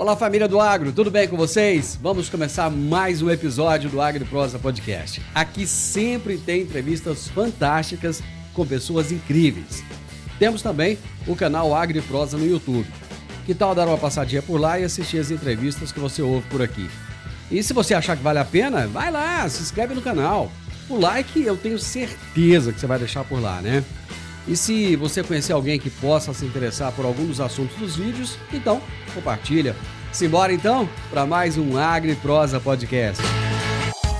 Fala, família do Agro, tudo bem com vocês? Vamos começar mais um episódio do AgriProsa Podcast. Aqui sempre tem entrevistas fantásticas com pessoas incríveis. Temos também o canal AgriProsa no YouTube. Que tal dar uma passadinha por lá e assistir as entrevistas que você ouve por aqui? E se você achar que vale a pena, vai lá, se inscreve no canal. O like eu tenho certeza que você vai deixar por lá, né? E se você conhecer alguém que possa se interessar por algum dos assuntos dos vídeos, então compartilha. Simbora então para mais um AgriProsa Podcast.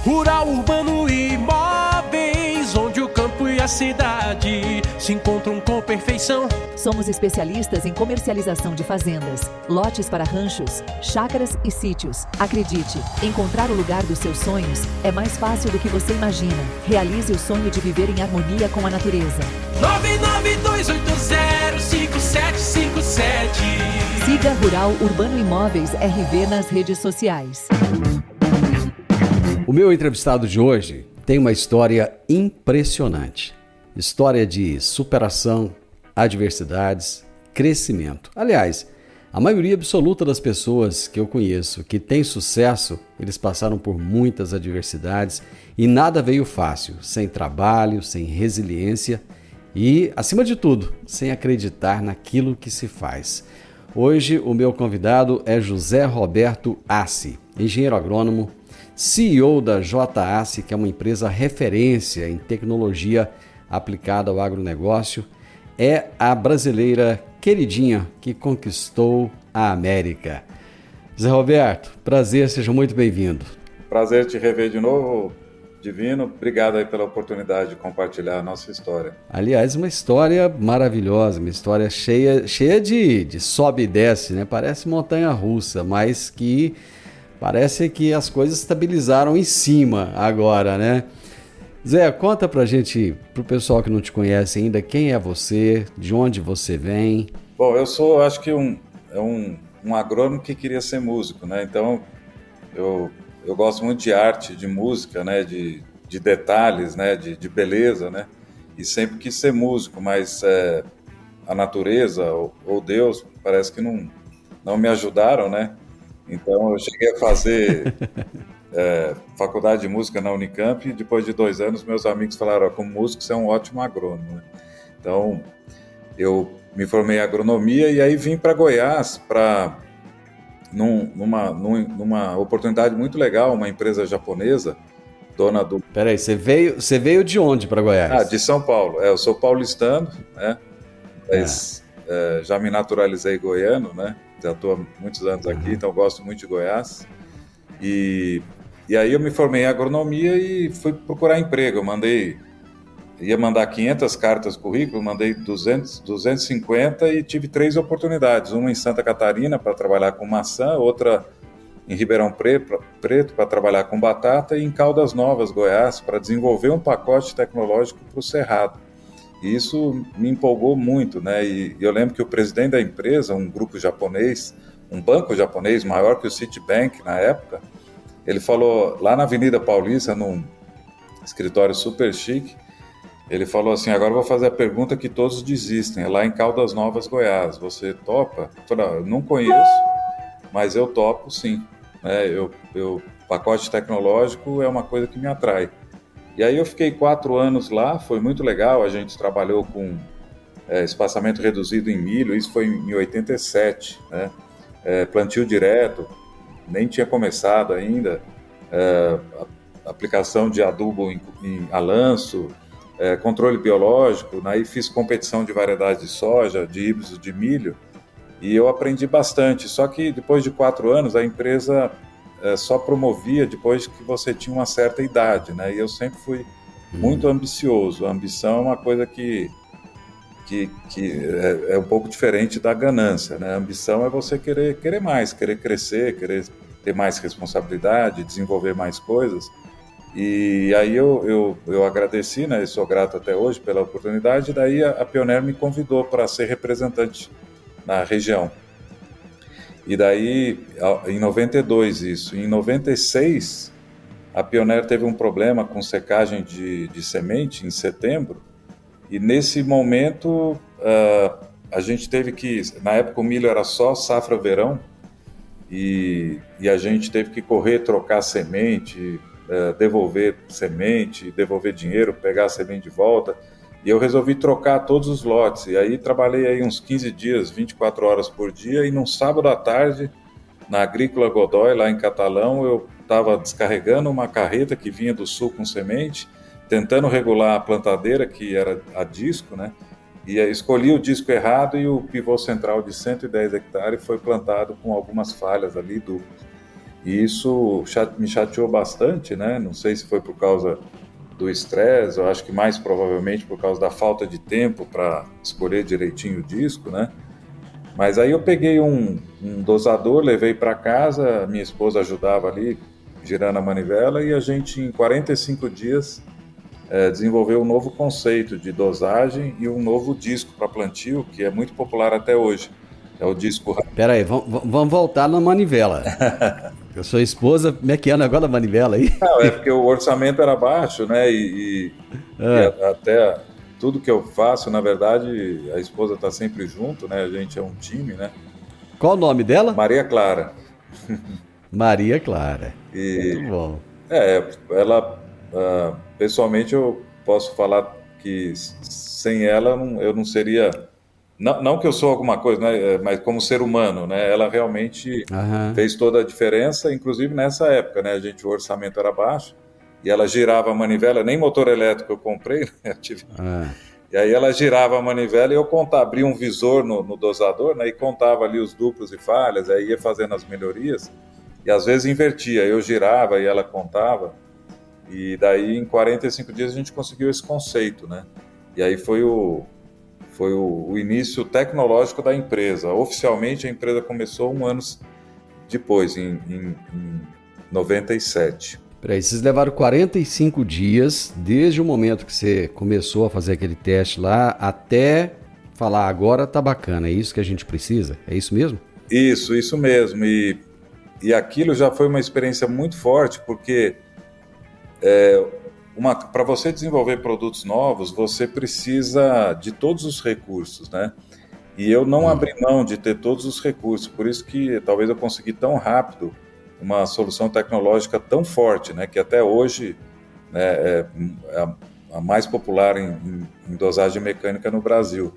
Rural, urbano e imóveis, onde o campo e a cidade se encontram com perfeição. Somos especialistas em comercialização de fazendas, lotes para ranchos, chácaras e sítios. Acredite, encontrar o lugar dos seus sonhos é mais fácil do que você imagina. Realize o sonho de viver em harmonia com a natureza. 992805757. Siga Rural Urbano Imóveis RV nas redes sociais. O meu entrevistado de hoje tem uma história impressionante. História de superação, adversidades, crescimento. Aliás, a maioria absoluta das pessoas que eu conheço que tem sucesso, eles passaram por muitas adversidades e nada veio fácil, sem trabalho, sem resiliência e, acima de tudo, sem acreditar naquilo que se faz. Hoje o meu convidado é José Roberto Assi, engenheiro agrônomo, CEO da JASSI, que é uma empresa referência em tecnologia aplicada ao agronegócio, é a brasileira queridinha que conquistou a América. Zé Roberto, prazer, seja muito bem-vindo. Prazer te rever de novo, Divino. Obrigado aí pela oportunidade de compartilhar a nossa história. Aliás, uma história maravilhosa, uma história cheia de sobe e desce, né? Parece montanha-russa, mas que parece que as coisas estabilizaram em cima agora, né? Zé, conta pra gente, pro pessoal que não te conhece ainda, quem é você, de onde você vem? Bom, eu sou, acho que um agrônomo que queria ser músico, né? Então, eu gosto muito de arte, de música, né? De detalhes, né? De beleza, né? E sempre quis ser músico, mas a natureza ou Deus parece que não me ajudaram, né? Então, eu cheguei a fazer faculdade de música na Unicamp e depois de 2 anos, meus amigos falaram, como músico, você é um ótimo agrônomo, né? Então, eu me formei em agronomia e aí vim para Goiás numa oportunidade muito legal, uma empresa japonesa, dona do... Peraí, você veio de onde para Goiás? De São Paulo. Eu sou paulistano, né? Mas já me naturalizei goiano, né? Já estou há muitos anos aqui, então gosto muito de Goiás. E aí eu me formei em agronomia e fui procurar emprego. Ia mandar 500 cartas currículo, mandei 250 e tive 3 oportunidades. Uma em Santa Catarina para trabalhar com maçã, outra em Ribeirão Preto para trabalhar com batata e em Caldas Novas, Goiás, para desenvolver um pacote tecnológico para o Cerrado. E isso me empolgou muito, né? E eu lembro que o presidente da empresa, um grupo japonês, um banco japonês maior que o Citibank na época, ele falou, lá na Avenida Paulista, num escritório super chique, ele falou assim, agora eu vou fazer a pergunta que todos desistem, é lá em Caldas Novas, Goiás, você topa? Eu falei, eu não conheço, mas eu topo sim. Pacote tecnológico é uma coisa que me atrai. E aí eu fiquei 4 anos lá, foi muito legal, a gente trabalhou com espaçamento reduzido em milho, isso foi em 87, né? Plantio direto, nem tinha começado ainda, aplicação de adubo a lanço, controle biológico, aí fiz competição de variedades de soja, de híbridos de milho, e eu aprendi bastante, só que depois de 4 anos a empresa só promovia depois que você tinha uma certa idade, né? E eu sempre fui muito ambicioso. A ambição é uma coisa que é um pouco diferente da ganância, né? A ambição é você querer mais, querer crescer, querer ter mais responsabilidade, desenvolver mais coisas. E aí eu agradeci, né? E sou grato até hoje pela oportunidade. Daí a Pioneer me convidou para ser representante na região. E daí, em 92 isso. Em 96, a Pioneer teve um problema com secagem de semente em setembro. E nesse momento, a gente teve que... Na época o milho era só safra verão. e a gente teve que correr, trocar semente, devolver semente, devolver dinheiro, pegar a semente de volta. E eu resolvi trocar todos os lotes. E aí trabalhei aí uns 15 dias, 24 horas por dia. E num sábado à tarde, na Agrícola Godoy, lá em Catalão, eu estava descarregando uma carreta que vinha do sul com semente, tentando regular a plantadeira, que era a disco, né? E aí escolhi o disco errado e o pivô central de 110 hectares foi plantado com algumas falhas ali duplas. E isso me chateou bastante, né? Não sei se foi por causa do estresse, eu acho que mais provavelmente por causa da falta de tempo para escolher direitinho o disco, né? Mas aí eu peguei um dosador, levei para casa, minha esposa ajudava ali, girando a manivela, e a gente, em 45 dias, desenvolveu um novo conceito de dosagem e um novo disco para plantio, que é muito popular até hoje. É o disco... Pera aí, vamos voltar na manivela. A sua esposa, como é que é o negócio da manivela aí? Não, é porque o orçamento era baixo, né? E até tudo que eu faço, na verdade, a esposa está sempre junto, né? A gente é um time, né? Qual o nome dela? Maria Clara. Maria Clara. Muito bom. Ela, pessoalmente, eu posso falar que sem ela eu não seria... Não que eu sou alguma coisa, né? Mas como ser humano, né? Ela realmente fez toda a diferença, inclusive nessa época, né? O orçamento era baixo e ela girava a manivela, nem motor elétrico eu comprei, né? E aí ela girava a manivela e eu abria um visor no dosador, né? E contava ali os duplos e falhas, aí ia fazendo as melhorias e às vezes invertia, eu girava e ela contava, e daí em 45 dias a gente conseguiu esse conceito, né? E aí foi o início tecnológico da empresa. Oficialmente, a empresa começou um ano depois, em 97. Peraí, vocês levaram 45 dias, desde o momento que você começou a fazer aquele teste lá, até falar, agora tá bacana, é isso que a gente precisa? É isso mesmo? Isso mesmo. E aquilo já foi uma experiência muito forte, porque... para você desenvolver produtos novos, você precisa de todos os recursos, né? E eu não abri mão de ter todos os recursos, por isso que talvez eu consegui tão rápido uma solução tecnológica tão forte, né? Que até hoje, né, é a mais popular em dosagem mecânica no Brasil.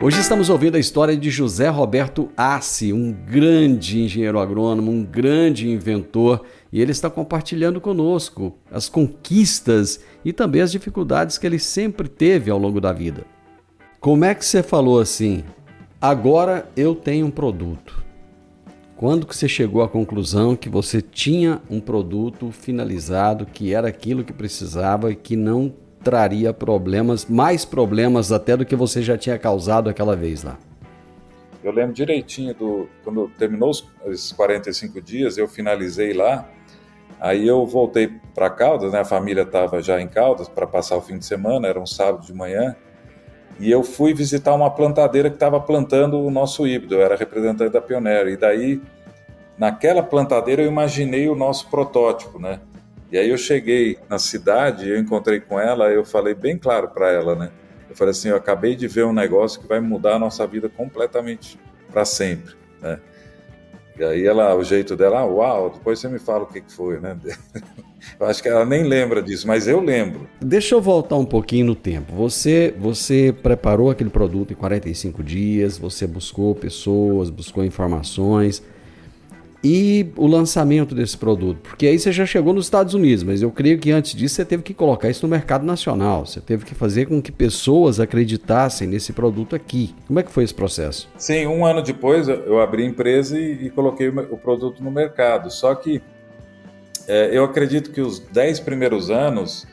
Hoje estamos ouvindo a história de José Roberto Assi, um grande engenheiro agrônomo, um grande inventor, e ele está compartilhando conosco as conquistas e também as dificuldades que ele sempre teve ao longo da vida. Como é que você falou assim, agora eu tenho um produto? Quando que você chegou à conclusão que você tinha um produto finalizado, que era aquilo que precisava e que não traria problemas, mais problemas até do que você já tinha causado aquela vez lá? Eu lembro direitinho quando terminou os 45 dias, eu finalizei lá, aí eu voltei para Caldas, né? A família estava já em Caldas para passar o fim de semana, era um sábado de manhã, e eu fui visitar uma plantadeira que estava plantando o nosso híbrido, eu era representante da Pioneer, e daí, naquela plantadeira eu imaginei o nosso protótipo, né? E aí eu cheguei na cidade, eu encontrei com ela, eu falei bem claro para ela, né? Eu falei assim, eu acabei de ver um negócio que vai mudar a nossa vida completamente para sempre, né? E aí o jeito dela, uau, depois você me fala o que foi, né? Eu acho que ela nem lembra disso, mas eu lembro. Deixa eu voltar um pouquinho no tempo. Você preparou aquele produto em 45 dias, você buscou pessoas, buscou informações... E o lançamento desse produto? Porque aí você já chegou nos Estados Unidos, mas eu creio que antes disso você teve que colocar isso no mercado nacional. Você teve que fazer com que pessoas acreditassem nesse produto aqui. Como é que foi esse processo? Sim, um ano depois eu abri a empresa e coloquei o produto no mercado. Só que eu acredito que os 10 primeiros anos,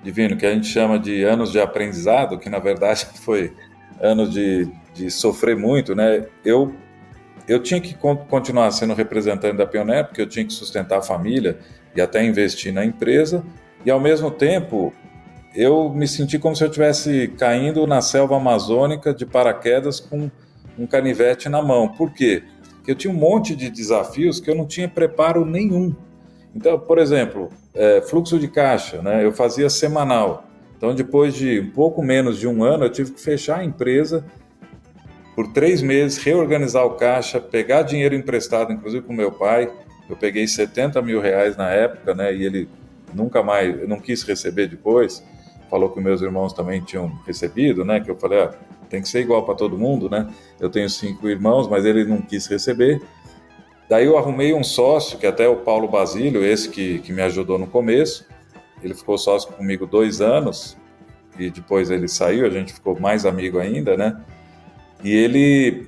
Divino, que a gente chama de anos de aprendizado, que na verdade foi anos de sofrer muito, né? Eu tinha que continuar sendo representante da Pioneer, porque eu tinha que sustentar a família e até investir na empresa, e ao mesmo tempo eu me senti como se eu estivesse caindo na selva amazônica de paraquedas com um canivete na mão. Por quê? que eu tinha um monte de desafios que eu não tinha preparo nenhum. Então, por exemplo, fluxo de caixa, né? Eu fazia semanal. Então, depois de um pouco menos de um ano, eu tive que fechar a empresa por 3 meses, reorganizar o caixa, pegar dinheiro emprestado, inclusive com meu pai. Eu peguei R$70 mil na época, né? E ele nunca mais, não quis receber depois. Falou que meus irmãos também tinham recebido, né? Que eu falei, tem que ser igual para todo mundo, né? Eu tenho 5 irmãos, mas ele não quis receber. Daí eu arrumei um sócio, que até é o Paulo Basílio, esse que me ajudou no começo. Ele ficou sócio comigo 2 anos e depois ele saiu, a gente ficou mais amigo ainda, né? E ele...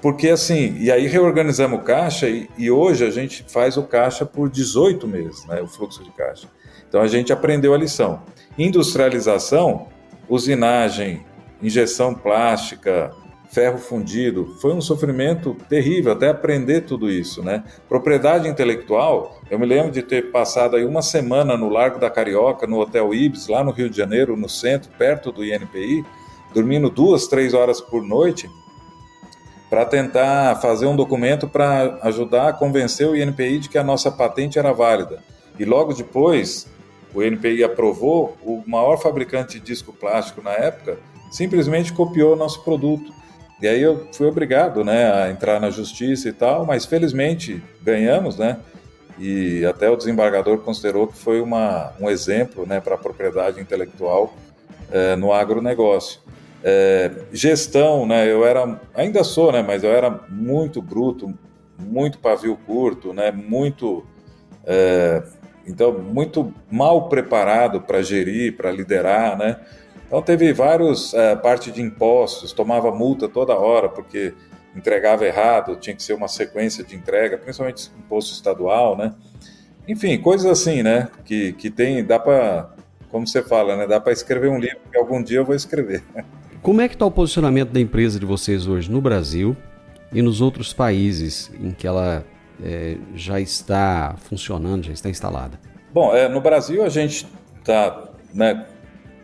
porque assim, e aí reorganizamos o caixa e hoje a gente faz o caixa por 18 meses, né? O fluxo de caixa. Então a gente aprendeu a lição. Industrialização, usinagem, injeção plástica, ferro fundido, foi um sofrimento terrível até aprender tudo isso, né? Propriedade intelectual, eu me lembro de ter passado aí uma semana no Largo da Carioca, no Hotel Ibis, lá no Rio de Janeiro, no centro, perto do INPI, dormindo 2, 3 horas por noite, para tentar fazer um documento para ajudar a convencer o INPI de que a nossa patente era válida. E logo depois, o INPI aprovou, o maior fabricante de disco plástico na época simplesmente copiou o nosso produto. E aí eu fui obrigado, né, a entrar na justiça e tal, mas felizmente ganhamos, né? E até o desembargador considerou que foi um exemplo, né, para a propriedade intelectual no agronegócio. Gestão, né, ainda sou, né, mas eu era muito bruto, muito pavio curto, né, então muito mal preparado para gerir, para liderar, né. Então teve parte de impostos, tomava multa toda hora porque entregava errado, tinha que ser uma sequência de entrega, principalmente imposto estadual, né. Enfim, coisas assim, né, que dá para, como você fala, né, dá para escrever um livro que algum dia eu vou escrever. Como é que está o posicionamento da empresa de vocês hoje no Brasil e nos outros países em que ela já está funcionando, já está instalada? Bom, no Brasil a gente está, né,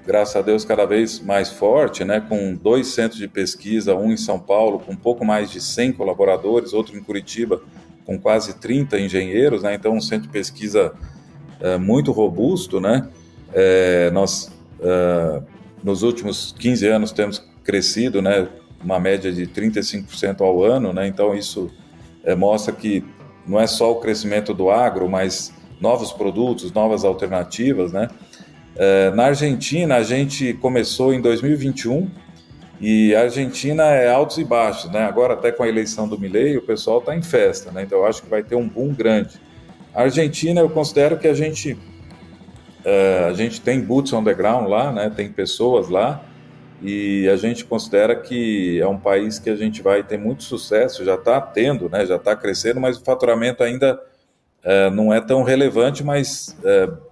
graças a Deus, cada vez mais forte, né, com 2 centros de pesquisa, um em São Paulo com um pouco mais de 100 colaboradores, outro em Curitiba com quase 30 engenheiros, né, então um centro de pesquisa muito robusto, né. Nós, nos últimos 15 anos, temos crescido, né, uma média de 35% ao ano, né, então isso mostra que não é só o crescimento do agro, mas novos produtos, novas alternativas, né. Na Argentina, a gente começou em 2021 e a Argentina é altos e baixos, né? Agora, até com a eleição do Milei, o pessoal está em festa, né? Então, eu acho que vai ter um boom grande. A Argentina, eu considero que a gente tem boots on the ground lá, né? Tem pessoas lá e a gente considera que é um país que a gente vai ter muito sucesso, já está tendo, né? Já está crescendo, mas o faturamento ainda não é tão relevante, mas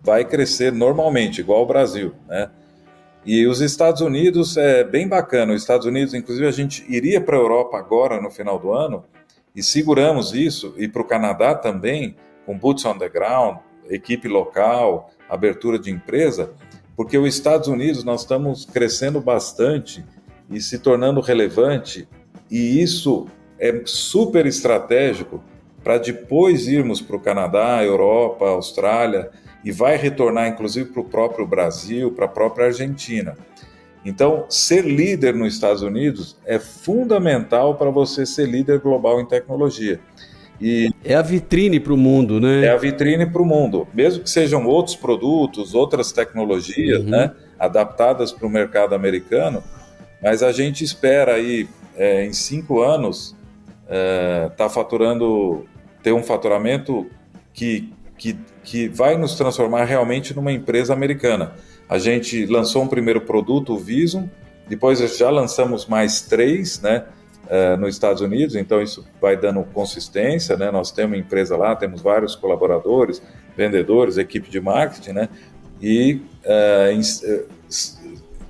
vai crescer normalmente, igual ao Brasil, né? E os Estados Unidos é bem bacana. Os Estados Unidos, inclusive, a gente iria para a Europa agora, no final do ano, e seguramos isso, e para o Canadá também, com boots on the ground, equipe local, abertura de empresa, porque os Estados Unidos nós estamos crescendo bastante e se tornando relevante, e isso é super estratégico para depois irmos para o Canadá, Europa, Austrália, e vai retornar inclusive para o próprio Brasil, para a própria Argentina. Então, ser líder nos Estados Unidos é fundamental para você ser líder global em tecnologia. E é a vitrine para o mundo, né? É a vitrine para o mundo, mesmo que sejam outros produtos, outras tecnologias, né, adaptadas para o mercado americano, mas a gente espera aí, em 5 anos, ter um faturamento que vai nos transformar realmente numa empresa americana. A gente lançou um primeiro produto, o Visum, depois já lançamos mais 3, né, nos Estados Unidos, então isso vai dando consistência, né? Nós temos empresa lá, temos vários colaboradores, vendedores, equipe de marketing, né? E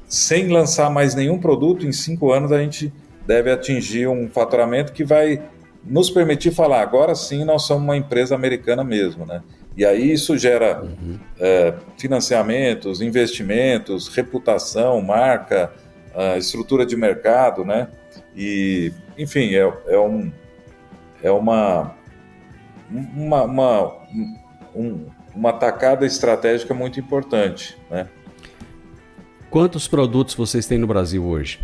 sem lançar mais nenhum produto, em 5 anos a gente deve atingir um faturamento que vai nos permitir falar, agora sim nós somos uma empresa americana mesmo, né? E aí isso gera financiamentos, investimentos, reputação, marca, estrutura de mercado, né? E, enfim, é uma tacada estratégica muito importante, né? Quantos produtos vocês têm no Brasil hoje?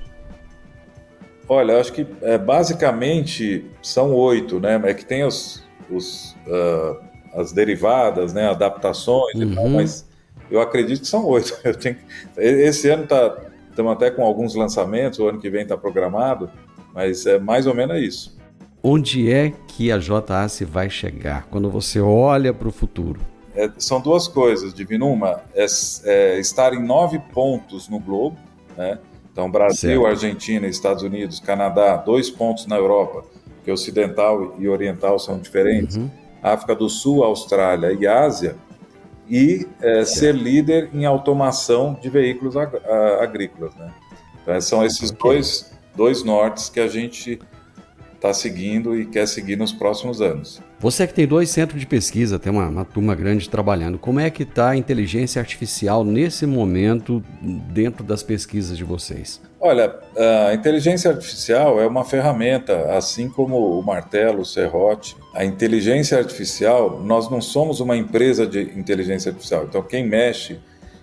Olha, eu acho que basicamente são 8, né? É que tem as derivadas, né? Adaptações e tal, mas eu acredito que são 8. Esse ano estamos até com alguns lançamentos, o ano que vem está programado, mas é mais ou menos isso. Onde é que a JAC vai chegar quando você olha para o futuro? São duas coisas, Divino. Uma é estar em 9 pontos no globo, né? Então, Brasil, certo. Argentina, Estados Unidos, Canadá, 2 pontos na Europa, que ocidental e oriental são diferentes, África do Sul, Austrália e Ásia, e ser líder em automação de veículos agrícolas, né? Então, são esses dois nortes que a gente está seguindo e quer seguir nos próximos anos. Você que tem 2 centros de pesquisa, tem uma turma grande trabalhando, como é que está a inteligência artificial nesse momento dentro das pesquisas de vocês? Olha, a inteligência artificial é uma ferramenta, assim como o martelo, o serrote. A inteligência artificial, nós não somos uma empresa de inteligência artificial, então quem mexe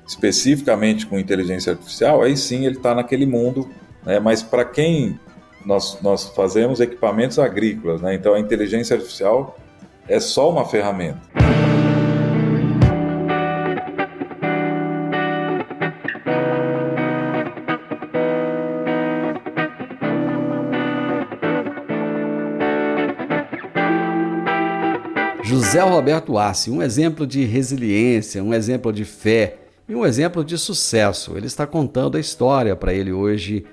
especificamente com inteligência artificial, aí sim ele está naquele mundo, né? Mas para quem nós fazemos equipamentos agrícolas, né? Então a inteligência artificial é só uma ferramenta. José Roberto Arce, um exemplo de resiliência, um exemplo de fé e um exemplo de sucesso. Ele está contando a história para ele hoje,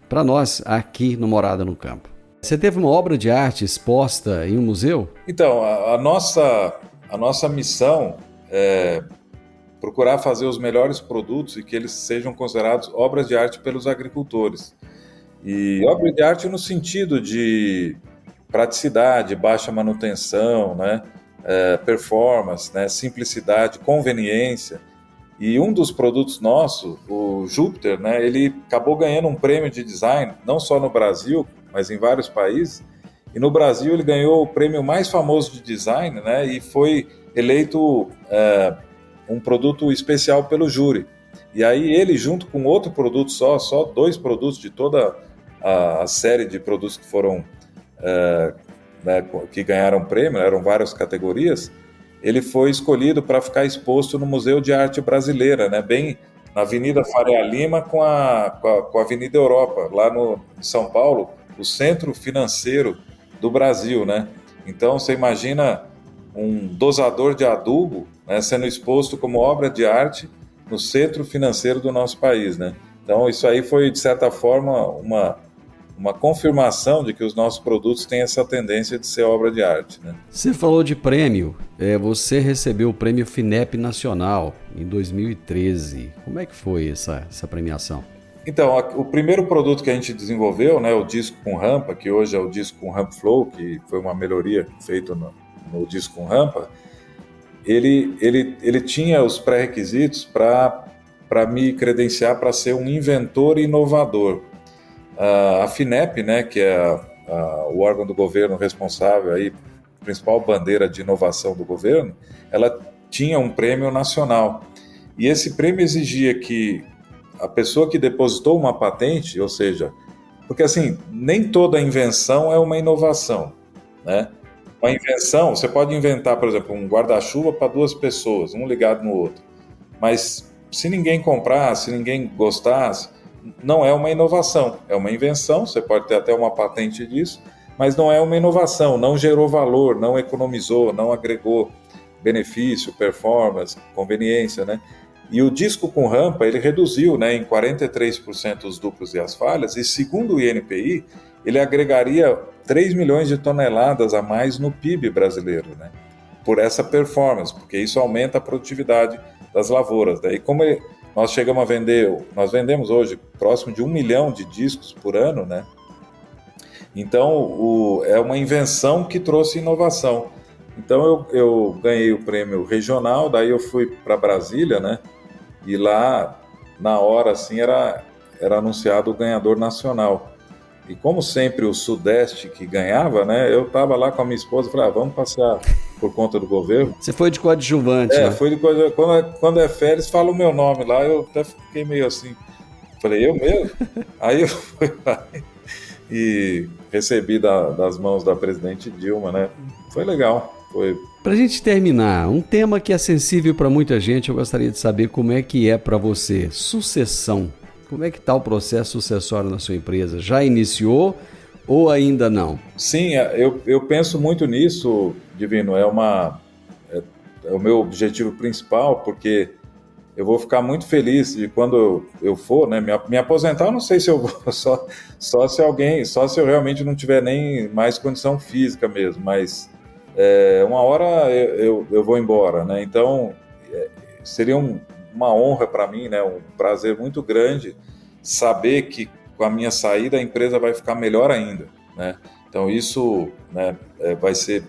para nós aqui no Morada no Campo. Você teve uma obra de arte exposta em um museu? Então, a nossa missão é procurar fazer os melhores produtos e que eles sejam considerados obras de arte pelos agricultores. E obra de arte no sentido de praticidade, baixa manutenção, né? Performance, né? Simplicidade, conveniência. E um dos produtos nossos, o Júpiter, né? Ele acabou ganhando um prêmio de design, não só no Brasil, mas em vários países. E no Brasil ele ganhou o prêmio mais famoso de design, né? E foi eleito um produto especial pelo júri. E aí ele, junto com outro produto só 2 produtos de toda a série de produtos que foram que ganharam prêmio, eram várias categorias, ele foi escolhido para ficar exposto no Museu de Arte Brasileira, né? Bem na Avenida Faria Lima com a Avenida Europa, lá em São Paulo, o centro financeiro do Brasil, né? Então você imagina um dosador de adubo, né, sendo exposto como obra de arte no centro financeiro do nosso país, né? Então isso aí foi, de certa forma, uma confirmação de que os nossos produtos têm essa tendência de ser obra de arte, né? Você falou de prêmio, você recebeu o prêmio FINEP Nacional em 2013. Como é que foi essa premiação? Então, o primeiro produto que a gente desenvolveu, né, o disco com rampa, que hoje é o disco com ramp flow, que foi uma melhoria feita no disco com rampa, ele tinha os pré-requisitos para me credenciar para ser um inventor inovador. A FINEP, né, que é o órgão do governo responsável, aí, principal bandeira de inovação do governo, ela tinha um prêmio nacional. E esse prêmio exigia que a pessoa que depositou uma patente, ou seja, porque assim, nem toda invenção é uma inovação, né? Uma invenção, você pode inventar, por exemplo, um guarda-chuva para 2 pessoas, um ligado no outro, mas se ninguém comprar, se ninguém gostasse, não é uma inovação, é uma invenção, você pode ter até uma patente disso, mas não é uma inovação, não gerou valor, não economizou, não agregou benefício, performance, conveniência, né? E o disco com rampa, ele reduziu, né, em 43% os duplos e as falhas, e segundo o INPI, ele agregaria 3 milhões de toneladas a mais no PIB brasileiro, né, por essa performance, porque isso aumenta a produtividade das lavouras, né? E como nós chegamos a vender, nós vendemos hoje próximo de 1 milhão de discos por ano, né? Então, é uma invenção que trouxe inovação. Então, eu ganhei o prêmio regional, daí eu fui para Brasília, né? E lá, na hora, assim, era anunciado o ganhador nacional. E como sempre o Sudeste que ganhava, né? Eu estava lá com a minha esposa e falei, vamos passear por conta do governo. Você foi de coadjuvante, né? Foi de coisa. Quando é férias, fala o meu nome lá, eu até fiquei meio assim. Falei, eu mesmo? Aí eu fui lá e recebi das mãos da presidente Dilma, né? Foi legal. Pra gente terminar, um tema que é sensível para muita gente, eu gostaria de saber como é que é para você. Sucessão. Como é que está o processo sucessório na sua empresa? Já iniciou ou ainda não? Sim, eu penso muito nisso, Divino. É o meu objetivo principal, porque eu vou ficar muito feliz de quando eu for, né, me aposentar. Eu não sei se eu vou só se eu realmente não tiver nem mais condição física mesmo, mas uma hora eu vou embora, né? Então seria uma honra para mim, né, um prazer muito grande saber que com a minha saída a empresa vai ficar melhor ainda, né? Então isso, né, vai ser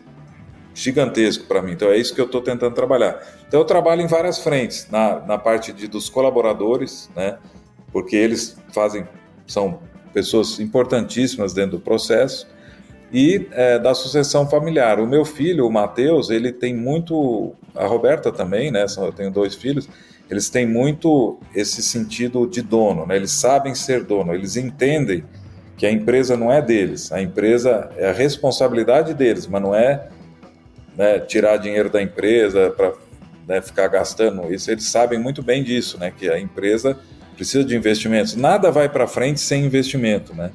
gigantesco para mim. Então é isso que eu estou tentando trabalhar. Então eu trabalho em várias frentes, na parte dos colaboradores, né, porque eles são pessoas importantíssimas dentro do processo, e da sucessão familiar. O meu filho, o Matheus, ele tem muito, a Roberta também, né, eu tenho 2 filhos, eles têm muito esse sentido de dono, né? Eles sabem ser dono, eles entendem que a empresa não é deles, a empresa é a responsabilidade deles, mas não é, né, tirar dinheiro da empresa para, né, ficar gastando isso. Eles sabem muito bem disso, né, que a empresa precisa de investimentos, nada vai para frente sem investimento, né?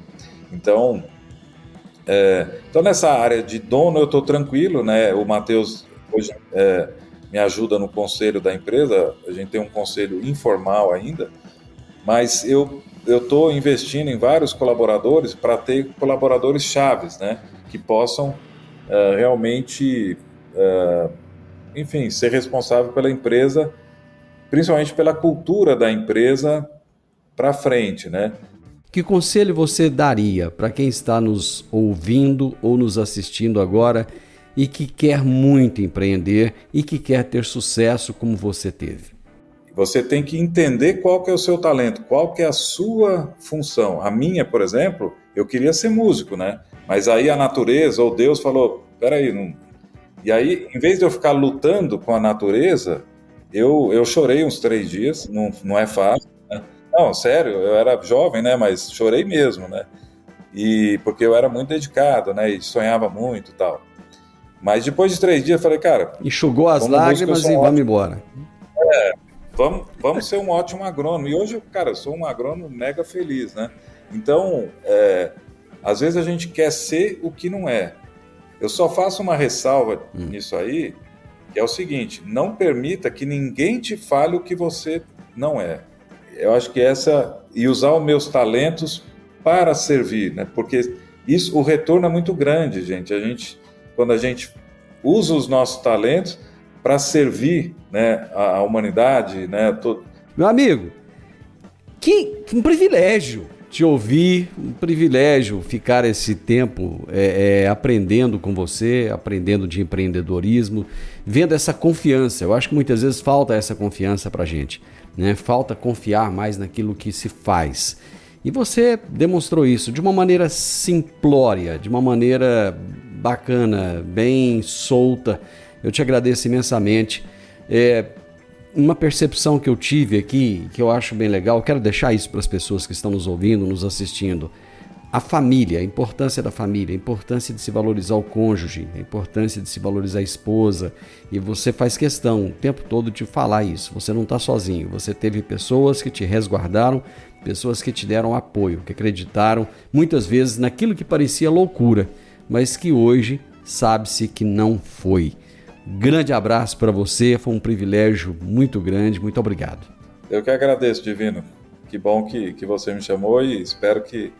Então nessa área de dono eu estou tranquilo, né? O Matheus hoje me ajuda no conselho da empresa, a gente tem um conselho informal ainda, mas eu estou investindo em vários colaboradores para ter colaboradores chaves, né? Que possam realmente, enfim, ser responsável pela empresa, principalmente pela cultura da empresa para frente, né? Que conselho você daria para quem está nos ouvindo ou nos assistindo agora e que quer muito empreender e que quer ter sucesso como você teve? Você tem que entender qual que é o seu talento, qual que é a sua função. A minha, por exemplo, eu queria ser músico, né? Mas aí a natureza ou Deus falou, peraí, não... E aí, em vez de eu ficar lutando com a natureza, eu chorei uns 3 dias, não é fácil, né? Não, sério, eu era jovem, né? Mas chorei mesmo, né? Porque eu era muito dedicado, né? E sonhava muito e tal. Mas depois de 3 dias eu falei, cara... Enxugou as lágrimas e vamos embora. Vamos ser um ótimo agrônomo. E hoje, cara, eu sou um agrônomo mega feliz, né? Então, às vezes a gente quer ser o que não é. Eu só faço uma ressalva nisso aí, que é o seguinte, não permita que ninguém te fale o que você não é. Eu acho que e usar os meus talentos para servir, né? Porque o retorno é muito grande, gente. Quando a gente usa os nossos talentos para servir, né, a humanidade, né? Meu amigo, que um privilégio te ouvir, um privilégio ficar esse tempo aprendendo com você, aprendendo de empreendedorismo, vendo essa confiança. Eu acho que muitas vezes falta essa confiança para a gente, né? Falta confiar mais naquilo que se faz. E você demonstrou isso de uma maneira simplória, de uma maneira bacana, bem solta. Eu te agradeço imensamente. Uma percepção que eu tive aqui, que eu acho bem legal, quero deixar isso para as pessoas que estão nos ouvindo, nos assistindo. A família, a importância da família, a importância de se valorizar o cônjuge, a importância de se valorizar a esposa. E você faz questão o tempo todo de falar isso. Você não está sozinho, você teve pessoas que te resguardaram, pessoas que te deram apoio, que acreditaram muitas vezes naquilo que parecia loucura, mas que hoje sabe-se que não foi. Grande abraço para você, foi um privilégio muito grande, muito obrigado. Eu que agradeço, Divino. Que bom que você me chamou e espero que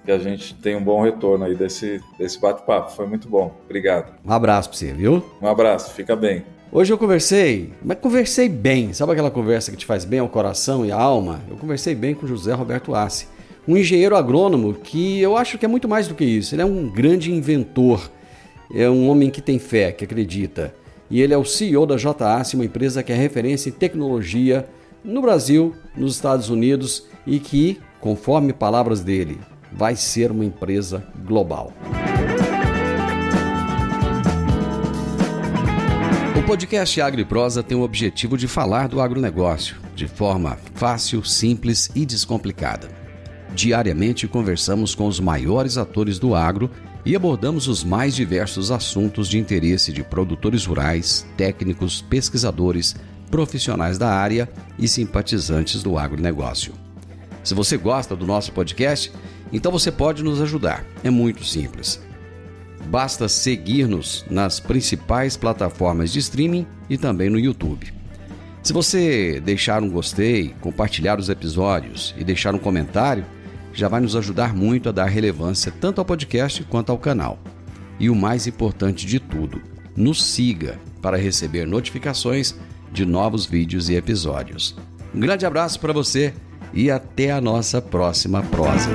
a gente tenha um bom retorno aí desse bate-papo. Foi muito bom. Obrigado. Um abraço para você, viu? Um abraço, fica bem. Hoje eu conversei bem. Sabe aquela conversa que te faz bem ao coração e à alma? Eu conversei bem com José Roberto Assi, um engenheiro agrônomo que eu acho que é muito mais do que isso. Ele é um grande inventor. É um homem que tem fé, que acredita. E ele é o CEO da JASSI, uma empresa que é referência em tecnologia no Brasil, nos Estados Unidos e que, conforme palavras dele, vai ser uma empresa global. O podcast Agro e Prosa tem o objetivo de falar do agronegócio de forma fácil, simples e descomplicada. Diariamente conversamos com os maiores atores do agro e abordamos os mais diversos assuntos de interesse de produtores rurais, técnicos, pesquisadores, profissionais da área e simpatizantes do agronegócio. Se você gosta do nosso podcast, então você pode nos ajudar. É muito simples. Basta seguir-nos nas principais plataformas de streaming e também no YouTube. Se você deixar um gostei, compartilhar os episódios e deixar um comentário, já vai nos ajudar muito a dar relevância tanto ao podcast quanto ao canal. E o mais importante de tudo, nos siga para receber notificações de novos vídeos e episódios. Um grande abraço para você e até a nossa próxima prosa.